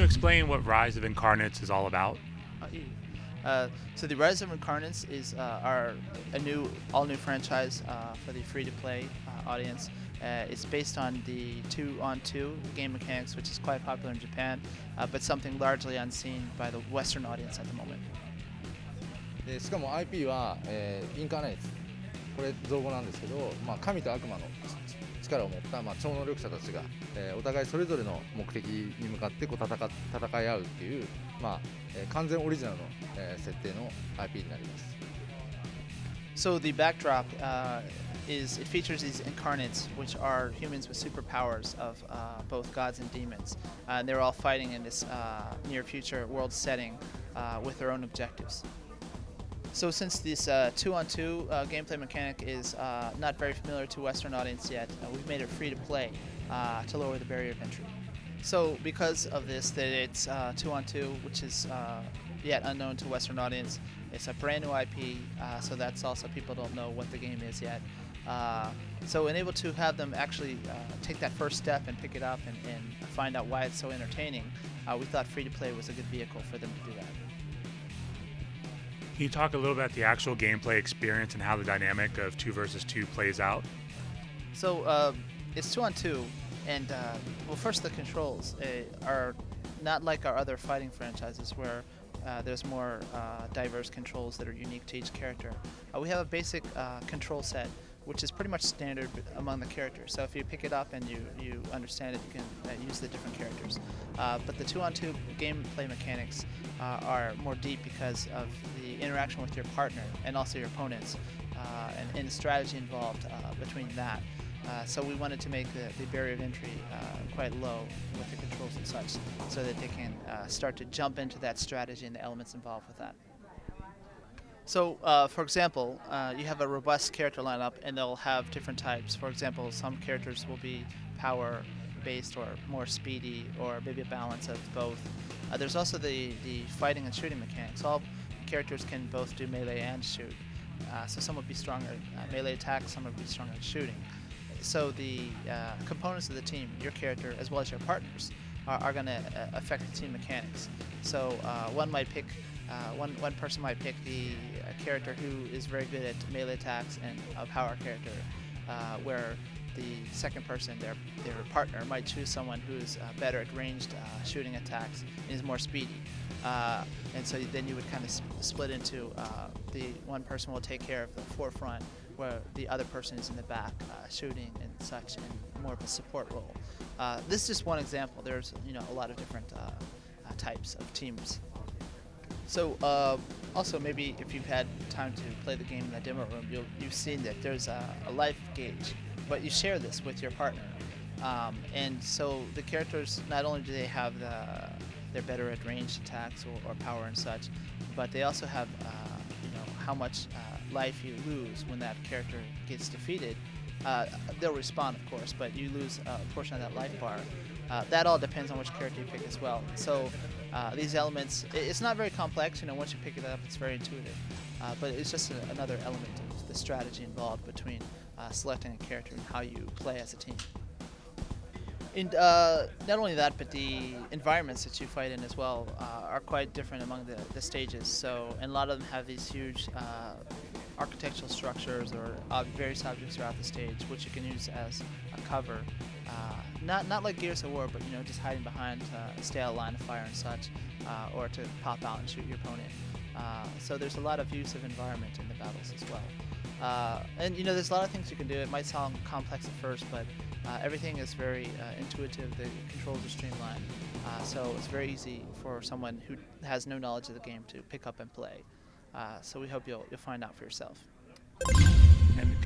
you explain what Rise of Incarnates is all about? So the Rise of Incarnates is our all-new franchise for the free-to-play audience. It's based on the 2-on-2 game mechanics, which is quite popular in Japan, but something largely unseen by the Western audience at the moment. しかも IP は、インカーナイツこれ造語なんですけど、神と悪魔の力を持った、超能力者たちが、お互いそれぞれの目的に向かってこう戦い合うっていう、完全オリジナルの、設定の IP になります。So the backdrop is it features these incarnates, which are humans with superpowers of both gods and demons. And they're all fighting in this near future world setting with their own objectives. So since this 2-on-2 gameplay mechanic is not very familiar to Western audience yet, we've made it free to play to lower the barrier of entry. So because of this, that it's 2-on-2, which is yet unknown to Western audience, it's a brand new IP, so that's also people don't know what the game is yet. So in able to have them actually take that first step and pick it up and find out why it's so entertaining, we thought free to play was a good vehicle for them to do that. Can you talk a little about the actual gameplay experience and how the dynamic of 2 versus 2 plays out? So it's 2-on-2, and well, first the controls are not like our other fighting franchises where there's more diverse controls that are unique to each character. We have a basic control set, which is pretty much standard among the characters. So if you pick it up and you understand it, you can use the different characters. But the 2-on-2 gameplay mechanics are more deep because of the interaction with your partner and also your opponents, and the strategy involved between that. So we wanted to make the barrier of entry quite low with the controls and such, so that they can start to jump into that strategy and the elements involved with that. So, for example, you have a robust character lineup, and they'll have different types. For example, some characters will be power-based or more speedy, or maybe a balance of both. There's also the fighting and shooting mechanics. All characters can both do melee and shoot. So some will be stronger at melee attack, some will be stronger at shooting. So the components of the team, your character as well as your partners, are going to affect the team mechanics. So one person might pick the character who is very good at melee attacks and a power character, where the second person, their partner, might choose someone who's better at ranged shooting attacks and is more speedy. And so then you would kind of split into the one person will take care of the forefront, where the other person is in the back shooting and such, and more of a support role. This is just one example. There's a lot of different types of teams. So also maybe if you've had time to play the game in the demo room, you've seen that there's a life gauge, but you share this with your partner. And so the characters, not only do they have they're better at ranged attacks or power and such, but they also have how much life you lose when that character gets defeated. They'll respawn, of course, but you lose a portion of that life bar. That all depends on which character you pick as well. So these elements, it's not very complex. Once you pick it up, it's very intuitive. But it's just another element of the strategy involved between selecting a character and how you play as a team. And not only that, but the environments that you fight in as well are quite different among the stages. So, and a lot of them have these huge architectural structures or various objects throughout the stage, which you can use as a cover. Not like Gears of War, but just hiding behind to stay out of line of fire and such, or to pop out and shoot your opponent. So there's a lot of use of environment in the battles as well. And there's a lot of things you can do. It might sound complex at first, but everything is very intuitive. The controls are streamlined, so it's very easy for someone who has no knowledge of the game to pick up and play. So we hope you'll find out for yourself. And